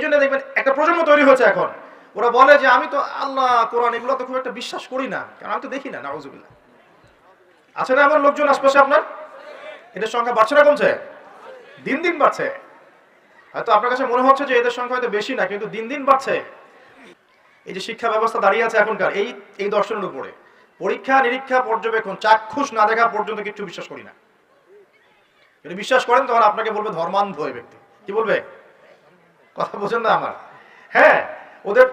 জন্য দেখবেন একটা প্রজন্ম তৈরি হয়েছে এখন, ওরা বলে যে আমি তো আল্লাহ কোরআন এগুলো তো খুব একটা বিশ্বাস করি না, কারণ আমি তো দেখি না। নাউজুবিল্লাহ। আছে না এমন লোকজন আশপাশে আপনার? এদের সংখ্যা বাড়ছে না কমছে? দিন দিন বাড়ছে। হয়তো আপনার কাছে মনে হচ্ছে যে এদের সংখ্যা হয়তো বেশি না, কিন্তু দিন দিন বাড়ছে। এই যে শিক্ষা ব্যবস্থা দাঁড়িয়ে আছে এখনকার এই দর্শনের উপরে, পরীক্ষা নিরীক্ষা পর্যবেক্ষণ চাক্ষুষ না দেখা পর্যন্ত কিছু বিশ্বাস করি না। যদি বিশ্বাস করেন তখন আপনাকে বলবে ধর্মান্ধ ওই ব্যক্তি। কি বলবে? কথা বোঝেন না আমার? হ্যাঁ, ওদের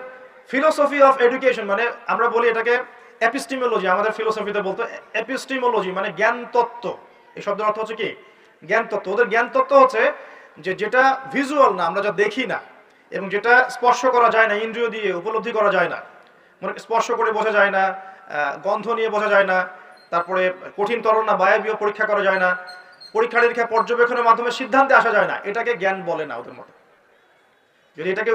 ফিলোসফি অফ এডুকেশন, মানে আমরা বলি এটাকে এপিস্টিমোলজি, আমাদের ফিলোসফিতে বলতো এপিস্টিমোলজি, মানে জ্ঞান তত্ত্ব। এই শব্দের অর্থ হচ্ছে কি? জ্ঞান তত্ত্ব। ওদের জ্ঞান তত্ত্ব হচ্ছে যে যেটা ভিজুয়াল না, আমরা যা দেখি না, এবং যেটা স্পর্শ করা যায় না, ইন্দ্রিয় দিয়ে উপলব্ধি করা যায় না, মানে স্পর্শ করে বোঝা যায় না, গন্ধ নিয়ে বোঝা যায় না, তারপরে কঠিন তরল না বায়বীয় পরীক্ষা করা যায় না, পরীক্ষা নিরীক্ষা পর্যবেক্ষণের মাধ্যমে সিদ্ধান্তে আসা যায় না, এটাকে জ্ঞান বলে না ওদের মতে। যদি এটাকে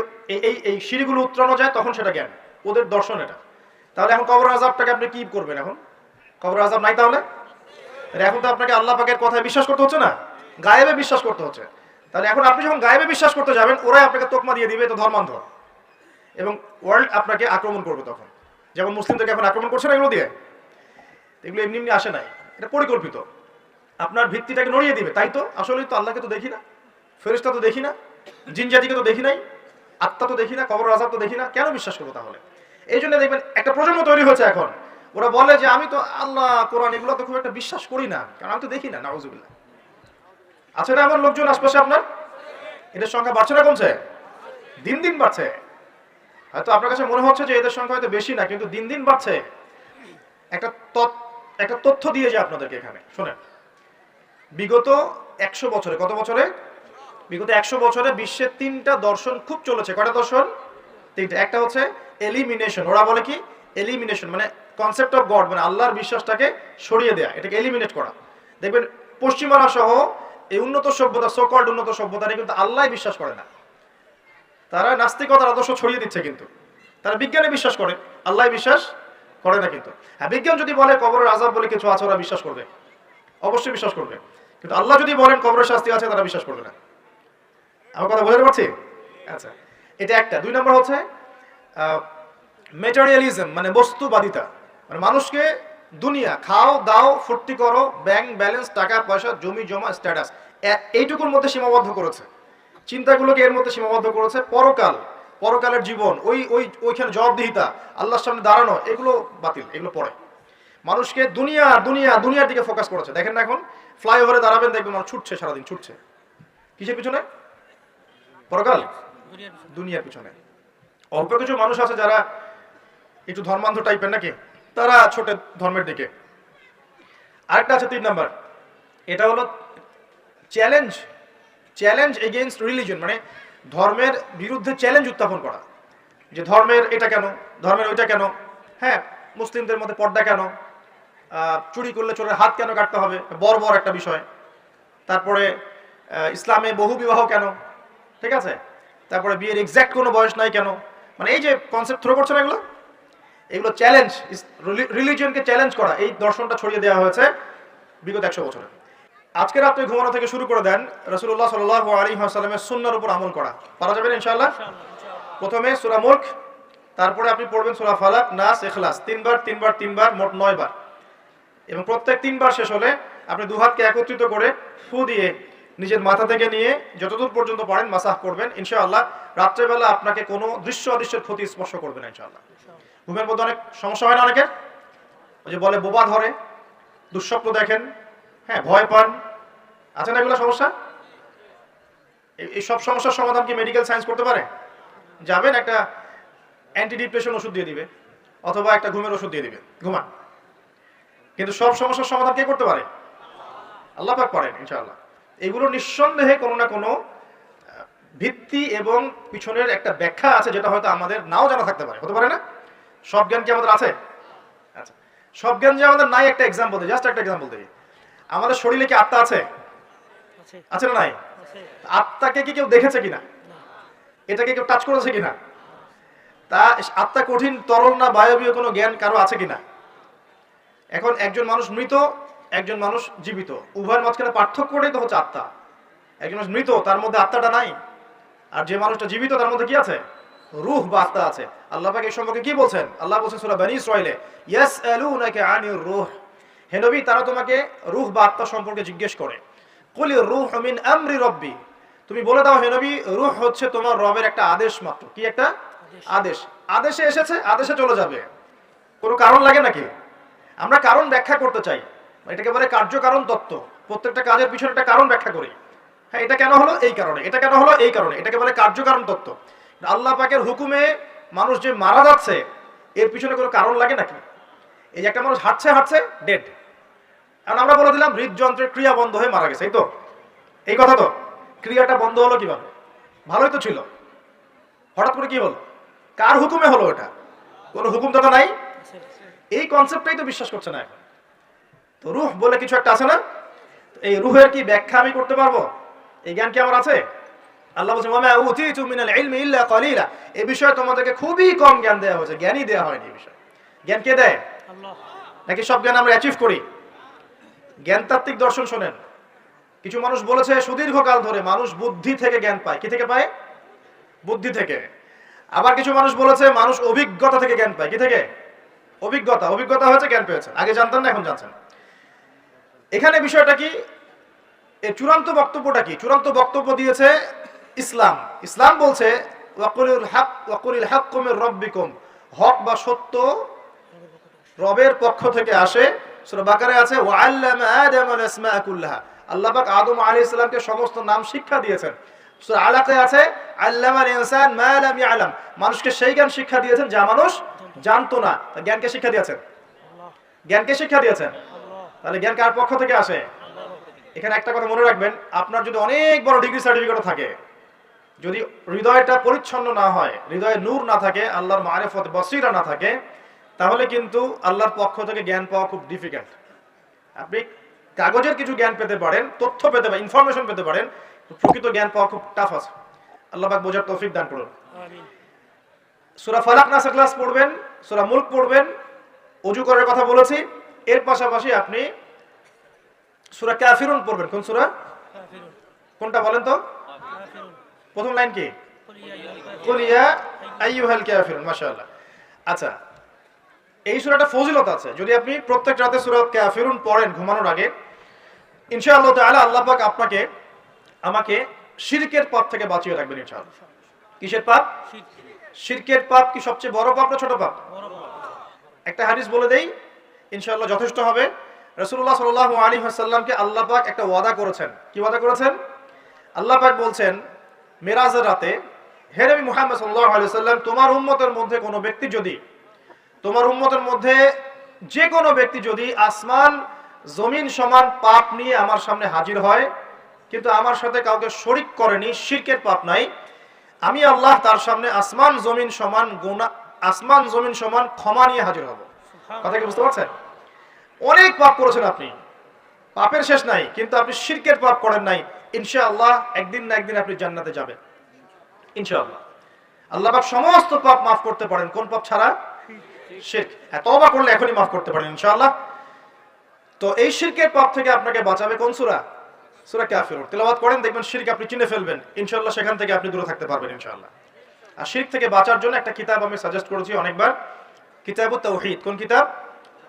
এই সিঁড়িগুলো উত্তরানো যায় তখন সেটা জ্ঞান, ওদের দর্শন এটা। তাহলে এখন কবর আযাবটাকে আপনি কি করবেন? এখন কবর আযাব নাই, তাহলে এখন তো আপনাকে আল্লাহ পাকের কথায় বিশ্বাস করতে হচ্ছে না, গায়েবে বিশ্বাস করতে হচ্ছে। তাহলে এখন আপনি যখন গায়েবে বিশ্বাস করতে যাবেন, ওরাই আপনাকে তোকমা দিয়ে দিবে তো ধর্মান্ধ, এবং ওয়ার্ল্ড আপনাকে আক্রমণ করবে তখন। যেমন মুসলিমদেরকে এখন আক্রমণ করছে না এগুলো দিয়ে, এগুলো এমনি এমনি আসে নাই, এটা পরিকল্পিত। আপনার ভিত্তিটাকে নড়িয়ে দিবে। তাই তো আসলেই তো আল্লাহকে তো দেখি না, ফেরেশতা তো দেখি না, জিন জাতিকে তো দেখি নাই, আত্মা তো দেখি না, কবর আযাব তো দেখি না, কেন বিশ্বাস করবো তাহলে? এই জন্য দেখবেন একটা প্রজন্ম তৈরি হয়েছে এখন, ওরা বলে যে আমি তো আল্লাহ কোরআন এগুলো তো খুব একটা বিশ্বাস করি না, কারণ আমি তো দেখি না। নাউজুবিল্লাহ। আছে না এমন লোকজন আশপাশে আপনার? এদের সংখ্যা বাড়ছে না কমছে? দিন দিন বাড়ছে। হয়তো আপনার কাছে মনে হচ্ছে যে এদের সংখ্যা হয়তো বেশি না, কিন্তু দিন দিন বাড়ছে। একটা তথ্য দিয়ে যায় আপনাদেরকে এখানে, শোনেন। বিগত 100 বছরে, কত বছরে? বিগত 100 বছরে বিশ্বের 3টা দর্শন খুব চলেছে। কয়টা দর্শন? 3টা। একটা হচ্ছে এলিমিনেশন। ওরা বলে কি? এলিমিনেশন মানে কনসেপ্ট অফ গড, মানে আল্লাহর বিশ্বাসটাকে সরিয়ে দেয়া, এটাকে এলিমিনেট করা। দেখবেন পশ্চিমারা সহ এই উন্নত সভ্যতা, সো কল্ড উন্নত সভ্যতারে কিন্তু আল্লাহই বিশ্বাস করে না। তারা নাস্তিকতার আদর্শ ছড়িয়ে দিচ্ছে, কিন্তু তারা বিজ্ঞানে বিশ্বাস করে, আল্লাহ বিশ্বাস করে না। কিন্তু হ্যাঁ, বিজ্ঞান যদি বলে কবরের আযাব বলে কিছু আছে, ওরা বিশ্বাস করবে, অবশ্যই বিশ্বাস করবে। কিন্তু আল্লাহ যদি বলেন কবরের শাস্তি আছে, তারা বিশ্বাস করবে না। আমার কথা বুঝতে পারছি? আচ্ছা, এটা একটা। 2 নম্বর হচ্ছে ম্যাটেরিয়ালিজম, মানে বস্তুবাদিতা, মানে মানুষকে দুনিয়া, খাও দাও ফুর্তি করো, ব্যাংক ব্যালেন্স, টাকা পয়সা, জমি জমা, স্ট্যাটাস, এইটুকুর মধ্যে সীমাবদ্ধ করেছে। চিন্তাগুলোকে এর মধ্যে সীমাবদ্ধ করেছে। পরকাল, পরকালের জীবন, ওইখানে জবাবদিহিতা, আল্লাহর সামনে দাঁড়ানো, এগুলো বাতিল, এগুলো পড়ে। মানুষকে দুনিয়ার দিকে ফোকাস করেছে। দেখেন না এখন ফ্লাইওভারে দাঁড়াবেন, দেখবেন মানুষ ছুটছে, সারাদিন ছুটছে। কিসের পিছনে? পরকাল, দুনিয়ার পিছনে। অল্প কিছু মানুষ আছে যারা একটু ধর্মান্ধ টাইপের নাকি, তারা ছোটে ধর্মের দিকে। আরেকটা আছে 3 নাম্বার, এটা হলো চ্যালেঞ্জ এগেইনস্ট রিলিজন, মানে ধর্মের বিরুদ্ধে চ্যালেঞ্জ উত্থাপন করা, যে ধর্মের এটা কেন, ধর্মের ওইটা কেন, হ্যাঁ মুসলিমদের মধ্যে পর্দা কেন, চুরি করলে চোরের হাত কেন কাটতে হবে, বর্বর একটা বিষয়। তারপরে ইসলামে বহু বিবাহ কেন, ঠিক আছে, তারপরে বিয়ের এক্সাক্ট কোনো বয়স নাই কেন, মানে এই যে কনসেপ্ট থ্রো করছে না, এগুলো চ্যালেঞ্জ, রিলিজিয়নকে চ্যালেঞ্জ করা, এই দর্শনটা ছড়িয়ে দেওয়া হয়েছে বিগত 100 বছরে। আজকে রাত্রে ঘুমানো থেকে শুরু করে দেন রাসূলুল্লাহ সাল্লাল্লাহু আলাইহি ওয়াসাল্লামের সুন্নাহর উপর আমল করা। পারা যাবে ইনশাআল্লাহ? প্রথমে সূরা মুলক, তারপরে আপনি পড়বেন সূরা ফালাক, নাস, ইখলাস, 3বার, মোট 9 বার, এবং প্রত্যেক 3 বার শেষ হলে আপনি 2 হাতকে একত্রিত করে ফু দিয়ে নিজের মাথা থেকে নিয়ে যতদূর পর্যন্ত পারেন মাসাহ করবেন। ইনশাআল্লাহ রাত্রেবেলা আপনাকে কোনো দৃশ্য অদৃশ্যের ক্ষতি স্পর্শ করবে না ইনশাআল্লাহ। ঘুমের মধ্যে অনেক সমস্যা হয় না অনেকের, ওই যে বলে বোবা ধরে, দুঃস্বপ্ন দেখেন, হ্যাঁ ভয় পান, আছে না এগুলো সমস্যা? এই সব সমস্যার সমাধান কি মেডিকেল সায়েন্স করতে পারে? যাবেন একটা অ্যান্টি ডিপ্রেশন ওষুধ দিয়ে দিবে, অথবা একটা ঘুমের ওষুধ দিয়ে দিবে, ঘুমান। কিন্তু সব সমস্যার সমাধান কে করতে পারে? আল্লাহ পাক পারেন ইনশাআল্লাহ। এগুলো নিঃসন্দেহে কোনো না কোনো ভিত্তি এবং পিছনের একটা ব্যাখ্যা আছে, যেটা হয়তো আমাদের নাও জানা থাকতে পারে, হতে পারে না? সব জ্ঞান কি আমাদের আছে? আচ্ছা, সব জ্ঞান যে আমাদের নাই, একটা এক্সাম্পল দিই, জাস্ট একটা এক্সাম্পল দিই। আমাদের শরীরে কি আত্মা আছে? আছে না নাই? আত্মাকে কি কেউ দেখেছে কিনা? এটাকে কেউ টাচ করেছে কিনা? তা আত্মা কঠিন তরল না বায়বীয় কোনো জ্ঞান কারো আছে কিনা? এখন একজন মানুষ মৃত, একজন মানুষ জীবিত, উভয়ের মাঝখানে পার্থক্যটাই তো হচ্ছে আত্মা। একজন মানুষ মৃত, তার মধ্যে আত্মাটা নাই, আর যে মানুষটা জীবিত তার মধ্যে কি আছে? রূহ বা আত্মা আছে। আল্লাহ পাক এই সম্পর্কে কি বলছেন? আল্লাহ বলছেন সূরা বনী ইসরাঈলে, ইয়াসআলুনাকা আনির রূহ, হে নবী তারা তোমাকে রূহ বা আত্মা সম্পর্কে জিজ্ঞেস করে। কুলির রূহু মিন আমরি রাব্বি, তুমি বলে দাও হে নবী রূহ হচ্ছে তোমার রবের একটা আদেশ মাত্র। কি একটা আদেশ? আদেশে এসেছে, আদেশে চলে যাবে। কোনো কারণ লাগে নাকি? আমরা কারণ ব্যাখ্যা করতে চাই, এটাকে বলে কার্যকারণ তত্ত্ব। প্রত্যেকটা কাজের পিছনে একটা কারণ ব্যাখ্যা করি। হ্যাঁ, এটা কেন হলো এই কারণে, এটা কেন হলো এই কারণে, এটাকে বলে কার্যকারণ তত্ত্ব। আল্লাহ পাকের হুকুমে মানুষ যে মারা যাচ্ছে এর পিছনে কোনো কারণ লাগে নাকি? এই যে একটা মানুষ হাঁটছে হাঁটছে ডেড, এখন আমরা বলে দিলাম হৃদযন্ত্রের ক্রিয়া বন্ধ হয়ে মারা গেছে, এই তো এই কথা তো। ক্রিয়াটা বন্ধ হলো কিভাবে? ভালোই তো ছিল, হঠাৎ করে কি হলো? কার হুকুমে হলো? এটা কোনো হুকুম তো নাই। এই কনসেপ্টটাই তো বিশ্বাস করছে না এখন। তো রূহ বলে কিছু একটা আছে না, এই রূহের কি ব্যাখ্যা আমি করতে পারবো? এই জ্ঞান কি আমার আছে? আল্লাহ বলছেন ওয়া মা উতীতু মিনাল ইলমি ইল্লা কলিলা, এই বিষয়ে তোমাদেরকে খুবই কম জ্ঞান দেওয়া হয়েছে, জ্ঞানই দেওয়া হয়নি এই বিষয়ে। জ্ঞান কে দেয়? আল্লাহ। নাকি সব জ্ঞান আমরা অ্যাচিভ করি? জ্ঞানতাত্ত্বিক দর্শন শোনেন, কিছু মানুষ বলেছে সুদীর্ঘকাল ধরে মানুষ বুদ্ধি থেকে জ্ঞান পায়। কি থেকে পায়? বুদ্ধি থেকে। আবার কিছু মানুষ বলেছে মানুষ অভিজ্ঞতা থেকে জ্ঞান পায়। কি থেকে? অভিজ্ঞতা। অভিজ্ঞতা হয়েছে জ্ঞান পেয়েছেন, আগে জানতেন না এখন জানছেন। এখানে বিষয়টা কি? এই চূড়ান্ত বক্তব্যটা কি? চূড়ান্ত বক্তব্য দিয়েছে ইসলাম। ইসলাম বলছে ওয়াকুলিল হাক্কু মির রাব্বিকুম, হক বা সত্য রবের পক্ষ থেকে আসে। সূরা বাকারায় আছে ওয়া আল্লামা আদামাল আসমাআ কুল্লাহা, আল্লাহ পাক আদম আলাইহিস সালামকে সমস্ত নাম শিক্ষা দিয়েছেন। সূরা আলাকায় আছে আল্লামাল ইনসান মা লাম ইয়ালাম, মানুষকে সেই জ্ঞান শিক্ষা দিয়েছেন যা মানুষ জানতো না। জ্ঞানকে শিক্ষা দিয়েছেন আল্লাহ। জ্ঞানকে শিক্ষা দিয়েছেন আল্লাহ। তাহলে জ্ঞান কার পক্ষ থেকে আসে? এখানে একটা কথা মনে রাখবেন, আপনার যদি অনেক বড় ডিগ্রি সার্টিফিকেট থাকে, যদি হৃদয়টা পরিচ্ছন্ন না হয়, হৃদয়ে নূর না থাকে, আল্লাহর মারিফত বসিরা না থাকে, তাহলে কিন্তু আল্লাহর পক্ষ থেকে জ্ঞান পাওয়া খুব ডিফিকাল্ট। আপনি কাগজের কিছু জ্ঞান পেতে পারেন, তথ্য পেতে পারেন, ইনফরমেশন পেতে পারেন, প্রকৃত জ্ঞান পাওয়া খুব টাফ আছে। আল্লাহ পাক বোঝার তৌফিক দান করুন। আমিন। সূরা ফালাক নাস ক্লাস পড়বেন, সূরা মুলক পড়বেন, ওযু করার কথা বলেছি। এর পাশাপাশি আপনি সূরা কাফিরুন পড়বেন। কোন সূরা? কাফিরুন। কোনটা বলেন তো? কাফিরুন। প্রথম লাইন কি? কুল ইয়া আইয়ুহাল কাফিরুন। মাশাআল্লাহ। আচ্ছা, এই সূরাটা ফজিলত আছে। যদি আপনি প্রত্যেক রাতে সূরা কাফিরুন পড়েন ঘুমানোর আগে, ইনশাআল্লাহ তাআলা আল্লাহ পাক আপনাকে আমাকে শিরকের পাপ থেকে বাঁচিয়ে রাখবেন ইনশাআল্লাহ। কিসের পাপ? শিরকের পাপ কি সবচেয়ে বড় পাপ না ছোট পাপ? বড় পাপ। একটা হাদিস বলে দেই, ইনশাআল্লাহ যথেষ্ট হবে। রাসূলুল্লাহ সাল্লাল্লাহু আলাইহি ওয়াসাল্লামকে আল্লাহ পাক একটা ওয়াদা করেছেন। কি ওয়াদা করেছেন? আল্লাহ পাক বলছেন মেরাজের রাতে, হে নবী মুহাম্মদ সাল্লাল্লাহু আলাইহি ওয়াসাল্লাম, তোমার উম্মতের মধ্যে কোনো ব্যক্তি যদি, তোমার উম্মতের মধ্যে যে কোনো ব্যক্তি যদি আসমান জমিন সমান পাপ নিয়ে আমার সামনে হাজির হয়, কিন্তু আমার সাথে কাউকে শরীক করেনি, শিরকের পাপ নাই, আমি আল্লাহ তার সামনে আসমান জমিন সমান গুনাহ, আসমান জমিন সমান ক্ষমা নিয়ে হাজির হব। কথা কি বুঝতে পারছেন? অনেক পাপ করেছেন আপনি, পাপের শেষ নাই, কিন্তু আপনি শিরকের পাপ করেন নাই। ইনশাআল্লাহ একদিন না একদিন আপনি জান্নাতে যাবেন ইনশাআল্লাহ। আল্লাহ পাক সমস্ত পাপ মাফ করতে পারেন, কোন পাপ ছাড়া? শিরক। হ্যাঁ, তওবা করলে এখনই মাফ করতে পারেন ইনশাআল্লাহ। তো এই শিরকের পাপ থেকে আপনাকে বাঁচাবে কোন সূরা? সূরা কাফিরুন। তেলাওয়াত করেন, দেখবেন শিরক আপনি চিনে ফেলবেন ইনশাআল্লাহ, সেখান থেকে আপনি দূরে থাকতে পারবেন ইনশাআল্লাহ। আর শিরক থেকে বাঁচার জন্য একটা কিতাব আমি সাজেস্ট করেছি অনেকবার, কিতাবুত তাওহীদ। কোন কিতাব?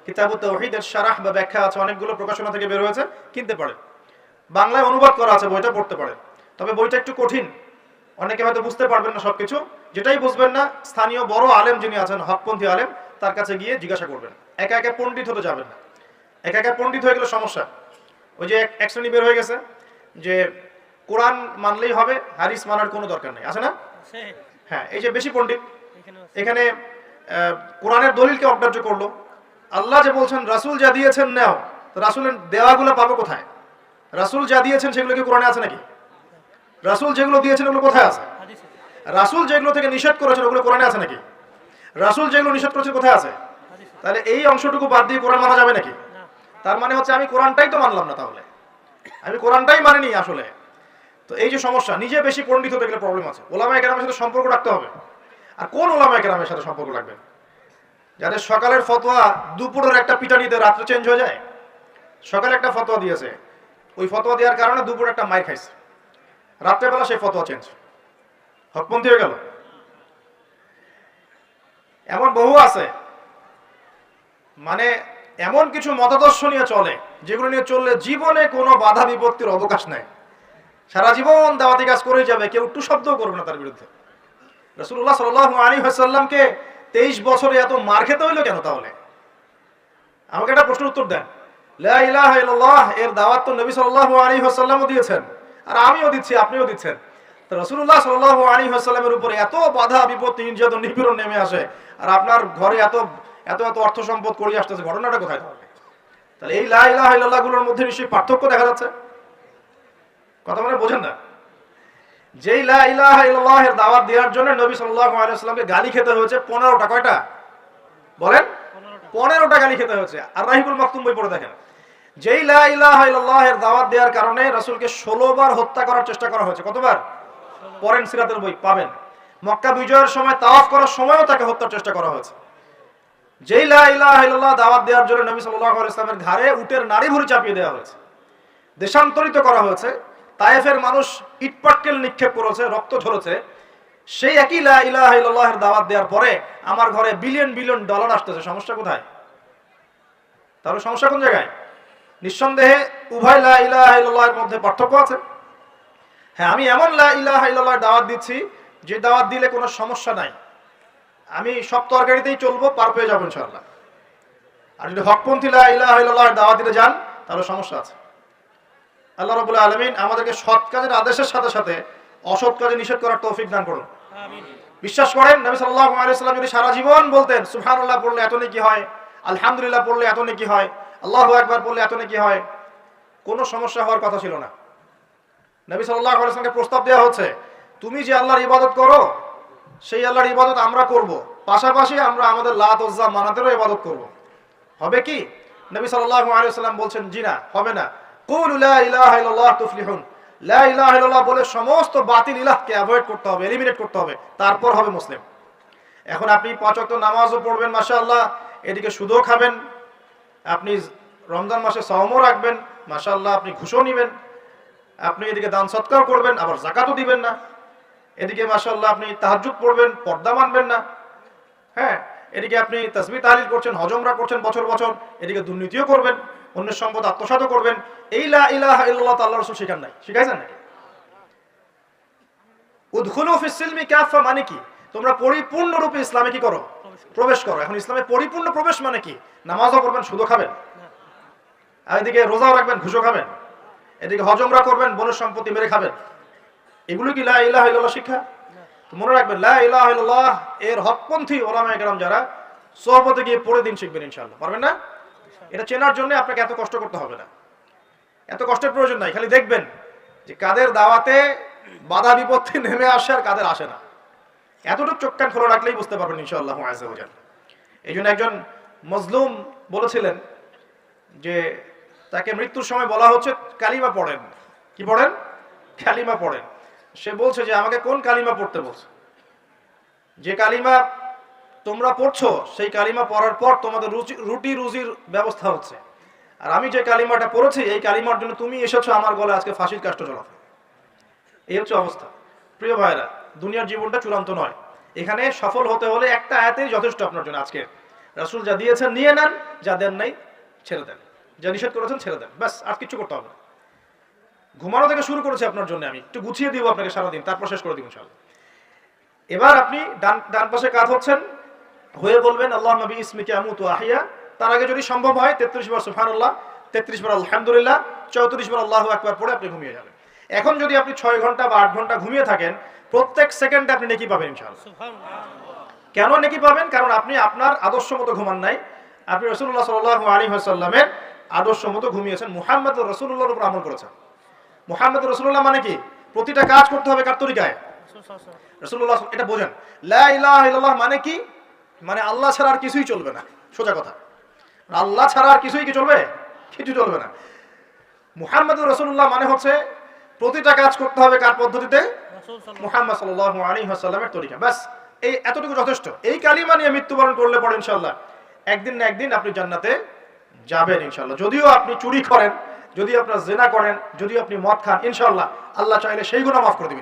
কিতাবুত তাওহীদ। এর শারাহ বা ব্যাখ্যা আছে, অনেকগুলো প্রকাশনা থেকে বের হয়েছে, কিনতে পারেন। বাংলায় অনুবাদ করা আছে, বইটা পড়তে পারেন। তবে বইটা একটু কঠিন, অনেকে হয়তো বুঝতে পারবেন না সবকিছু। যেটাই বুঝবেন না, স্থানীয় বড় আলেম যিনি আছেন, হকপন্থী আলেম, তার কাছে গিয়ে জিজ্ঞাসা করবেন। একা একা পণ্ডিত হতে যাবেন না, একা একা পণ্ডিত হয়ে গেলে সমস্যা। ওই যে এক শ্রেণী বের হয়ে গেছে যে কোরআন মানলেই হবে, হাদিস মানার কোনো দরকার নেই, আছে না? হ্যাঁ, এই যে বেশি পণ্ডিত এখানে কোরআনের দলিলকে অগ্রাহ্য করলো। আল্লাহ যে বলছেন রাসূল যা দিয়েছেন নাও, তো রাসূলের দেওয়াগুলো পাবো কোথায়? রাসূল যা দিয়েছেন সেগুলো কি কোরআনে আছে নাকি? রাসূল যেগুলো দিয়েছেন ওগুলো কোথায় আছে? রাসূল যেগুলো থেকে নিষেধ করেছেন ওগুলো কোরআনে আছে নাকি? রাসূল যেগুলো নিষেধ করেছেন কোথায় আছে? তাহলে এই অংশটুকু বাদ দিয়ে কোরআন মানা যাবে নাকি? তার মানে হচ্ছে আমি কোরআনটাই তো মানলাম না, তাহলে আমি কোরআনটাই মানিনি আসলে। তো এই যে সমস্যা, নিজে বেশি পণ্ডিত হতে গেলে প্রবলেম আছে। ওলামায়ে কেরামের সাথে সম্পর্ক রাখতে হবে। আর কোন ওলামায়ে কেরামের সাথে সম্পর্ক রাখবেন? যাদের সকালের ফতোয়া দুপুরের একটা পিটানিতে রাত্রে চেঞ্জ হয়ে যায়। সকালে একটা ফতোয়া দিয়েছে, ওই ফতোয়া দেওয়ার কারণে দুপুরে একটা মাইর খাইছে, রাত্রেবেলা সেই ফতোয়া চেঞ্জ। হকপন্থী হয়ে গেল। এমন বহু আছে, মানে এমন কিছু মতাদর্শ নিয়ে চলে যেগুলো নিয়ে চললে জীবনে কোনো বাধা বিপত্তির অবকাশ নাই, সারা জীবন দাওয়াতি কাজ করেই যাবে, কেউ একটু শব্দও করবে না তার বিরুদ্ধে। রাসূলুল্লাহ সাল্লাল্লাহু আলাইহি ওয়াসাল্লামকে 23 বছরে এত মার খেতে হইলো কেন? তাহলে আমাকে একটা প্রশ্নের উত্তর দেন। লা ইলাহা ইল্লাল্লাহ এর দাওয়াত তো নবী সাল্লাল্লাহু আলাইহি ওয়াসাল্লামও দিয়েছেন, আর আমিও দিচ্ছি, আপনিও দিচ্ছেন। তো রাসূলুল্লাহ সাল্লাল্লাহু আলাইহি ওয়াসাল্লামের উপরে এত বাধা বিপত্তি নির্যাতন নিপীড়ন নেমে আসে, আর আপনার ঘরে এত এত এত অর্থ সম্পদ করে আসতেছে, ঘটনাটা কোথায়? তাহলে এই লা ইলাহা ইল্লাল্লাহ গুলোর মধ্যে নিশ্চয়ই পার্থক্য দেখা যাচ্ছে। কথা মানে বোঝেন না? যেই লা ইলাহা ইল্লাল্লাহ এর দাওয়াত দেওয়ার জন্য নবী সাল্লাল্লাহু আলাইহি ওয়াসাল্লামকে গালি খেতে হয়েছে 15টা। কয়টা বলেন? 15টা গালি খেতে হয়েছে। আর রাহিবুল মাকতুম বই পড়ে দেখেন, যেই লা ইলাহা ইল্লাল্লাহ এর দাওয়াত দেওয়ার কারণে রাসূলকে 16 বার হত্যা করার চেষ্টা করা হয়েছে। কতবার? পড়েন, সিরাতের বই পাবেন। মক্কা বিজয়ের সময় তাওয়াফ করার সময়ও তাকে হত্যার চেষ্টা করা হয়েছে। যেই লা ইলাহা ইল্লাল্লাহ দাওয়াত দেওয়ার জন্য নবী সাল্লাল্লাহু আলাইহি ওয়াসাল্লামের ঘাড়ে উটের নাড়ি ভুঁড়ি চাপিয়ে দেওয়া হয়েছে, দেশান্তরিত করা হয়েছে, তায়েফের মানুষ ইটপাটকেল নিক্ষেপ করেছে, রক্ত ঝরেছে। সেই একই লা ইলাহা ইল্লাল্লাহের দাওয়াত দেওয়ার পরে আমার ঘরে বিলিয়ন বিলিয়ন ডলার আসতেছে, সমস্যা কোথায়? তাহলে সমস্যা কোন জায়গায়? নিঃসন্দেহে উভয় লা ইলাহা ইল্লাল্লাহের মধ্যে পার্থক্য আছে। হ্যাঁ, আমি এমন লা ইলাহা ইল্লাল্লাহর দাওয়াত দিচ্ছি যে দাওয়াত দিলে কোনো সমস্যা নাই, আমি সব তরকারিতেই চলবো, পার পেয়ে যাবো ইনশাআল্লাহ। আর যদি হকপন্থী লা ইলাহা ইল্লাল্লাহর দাওয়াত দিতে যান তাহলে সমস্যা আছে। আল্লাহ রাব্বুল আলামিন আমাদেরকে সৎ কাজের আদেশের সাথে সাথে অসৎ কাজে নিষেধ করার তৌফিক দান করুন। আমিন। বিশ্বাস করেন নবী সাল্লাল্লাহু আলাইহি ওয়াসাল্লাম যদি সারা জীবন বলতেন সুবহানাল্লাহ পড়লে এত নেকি হয়, আলহামদুলিল্লাহ পড়লে এত নেকি হয়, আল্লাহু আকবার পড়লে এত নেকি হয়, কোনো সমস্যা হওয়ার কথা ছিল না। নবী সাল্লাল্লাহু আলাইহি ওয়াসাল্লামকে প্রস্তাব দেওয়া হচ্ছে, তুমি যে আল্লাহর ইবাদত করো সেই আল্লাহর ইবাদত আমরা করব, পাশাপাশি আমরা আমাদের লাত উজ্জা মানাতেরও ইবাদত করব। হবে কি? নবী সাল্লাল্লাহু আলাইহি ওয়াসাল্লাম বলছেন, জি না, হবে না। কুলু লা ইলাহা ইল্লাল্লাহ তুফলিহুন। লা ইলাহা ইল্লাল্লাহ বলে সমস্ত বাতিল ইলাহকে অ্যাভয়েড করতে হবে, এলিমিনেট করতে হবে, তারপর হবে মুসলিম। এখন আপনি 5 ওয়াক্ত নামাজও পড়বেন মাশাআল্লাহ, এদিকে সুদও খাবেন, আপনি রমজান মাসে সাওমও রাখবেন মাশাআল্লাহ, আপনি ঘুষও নেবেন, আপনি এদিকে দান সদকাও করবেন, আবার যাকাতও দিবেন না, এদিকে মাশাআল্লাহ আপনি তাহাজ্জুদ পড়বেন, পর্দা মানবেন না, হ্যাঁ, এদিকে আপনি তাসবিহ তাহলিল করছেন, হজ উমরা করছেন বছর বছর, এদিকে দুর্নীতিও করবেন, অন্যের সম্পদ আত্মসাৎ করবেন। এই লা ইলাহা ইল্লাল্লাহ আল্লাহর রাসূল শিখান নাই, শিখাইছেন নাকি? উদখুলু ফিস সিলমি কাফা মানে কি? তোমরা পরিপূর্ণরূপে ইসলামে কি করো? প্রবেশ করো। এখন ইসলামে পরিপূর্ণ প্রবেশ মানে কি? নামাজও পড়বেন, সুদও খাবেন, আর এদিকে রোজাও রাখবেন, ঘুষও খাবেন, এদিকে হজ উমরা করবেন, বনের সম্পত্তি মেরে খাবেন। এগুলো কি লা ইলাহা ইল্লাল্লাহ শিক্ষা? তো মনে রাখবেন, লা ইলাহা ইল্লাল্লাহ এর হকপন্থী ওলামায়ে কেরাম যারা, সোহবতে গিয়ে পড়ে দিন শিখবেন ইনশাআল্লাহ। পারবেন না? এটা চেনার জন্য আপনাকে এত কষ্ট করতে হবে না, এত কষ্টের প্রয়োজন নাই। খালি দেখবেন যে কাদের দাওয়াতে বাধা বিপত্তি নেমে আসে আর কাদের আসে না, এতটুকু চোখ কান খোলা রাখলেই বুঝতে পারবেন ইনশাআল্লাহ আযজা ওয়া জাল। এই জন্য একজন মজলুম বলেছিলেন যে তাকে মৃত্যুর সময় বলা হচ্ছে কালিমা পড়েন। কি পড়েন? কালিমা পড়েন। সে বলছে যে আমাকে কোন কালিমা পড়তে বলছে? যে কালিমা তোমরা পড়ছো সেই কালিমা পড়ার পর তোমাদের রুটি রুজির ব্যবস্থা হচ্ছে, আর আমি যে কালিমাটা পড়েছি এই কালিমার জন্য তুমি এসেছো আমার গলায় আজকে ফাঁসির কাষ্ট ঝোলাতে। এই হচ্ছে অবস্থা। প্রিয় ভাইরা, দুনিয়ার জীবনটা চূড়ান্ত নয়, এখানে সফল হতে হলে একটা আয়াতেই যথেষ্ট আপনার জন্য। আজকে রাসূল যা দিয়েছেন নিয়ে নেন, যা দেন নাই ছেড়ে দেন, যা নিষেধ করেছেন ছেড়ে দেন, ব্যাস, আর কিছু করতে হবে না। ঘুমানো থেকে শুরু করেছি আপনার জন্য, আমি একটু গুছিয়ে দিব আপনাকে সারাদিন, তারপর শেষ করে দিব ইনশাআল্লাহ। এবার আপনি ডান পাশে কাত হচ্ছেন, হয়ে বলবেন আল্লাহুম্মা বিইসমিকা আমুতু ওয়া আহইয়া। তার আগে যদি সম্ভব হয় 33 বার সুবহানাল্লাহ, 33 বার আলহামদুলিল্লাহ, 34 বার আল্লাহু আকবার পড়ে আপনি ঘুমিয়ে যাবেন। এখন যদি আপনি 6 ঘন্টা বা 8 ঘন্টা ঘুমিয়ে থাকেন, প্রত্যেক সেকেন্ডে আপনি নেকি পাবেন ইনশাআল্লাহ। সুবহানাল্লাহ। কেন নেকি পাবেন? কারণ আপনি আপনার আদর্শ মতো ঘুমান নাই, আপনি রাসূলুল্লাহ সাল্লাল্লাহু আলাইহি ওয়াসাল্লামের আদর্শ মতো ঘুমিয়েছেন, মুহাম্মদুর রাসূলুল্লাহর উপর আমল করেছেন। মুহাম্মদুর রাসূলুল্লাহ মানে কি? প্রতিটা কাজ করতে হবে কার তরিকায়? রাসূলুল্লাহ। এটা বোঝেন। লা ইলাহা ইল্লাল্লাহ মানে কি? মানে আল্লাহ ছাড়া আর কিছুই চলবে না, সোজা কথা। আল্লাহ ছাড়া আর কিছুই কি চলবে? কিছু চলবে না। মুহাম্মদুর রাসূলুল্লাহ মানে হচ্ছে প্রতিটা কাজ করতে হবে কার পদ্ধতিতে? মুহাম্মদ সাল্লাল্লাহু আলাইহি ওয়াসাল্লামের তরিকা। ব্যাস, এই এতটুকু যথেষ্ট। এই কালিমা নিয়ে মৃত্যুবরণ করলে পরে ইনশাআল্লাহ একদিন না একদিন আপনি জান্নাতে যাবেন ইনশাআল্লাহ। যদিও আপনি চুরি করেন, যদি আপনার জিনা করেন, যদি আপনি মদ খান, ইনশাআল্লাহ আল্লাহ চাইলে সেই গুনাহ মাফ করে দিবেন।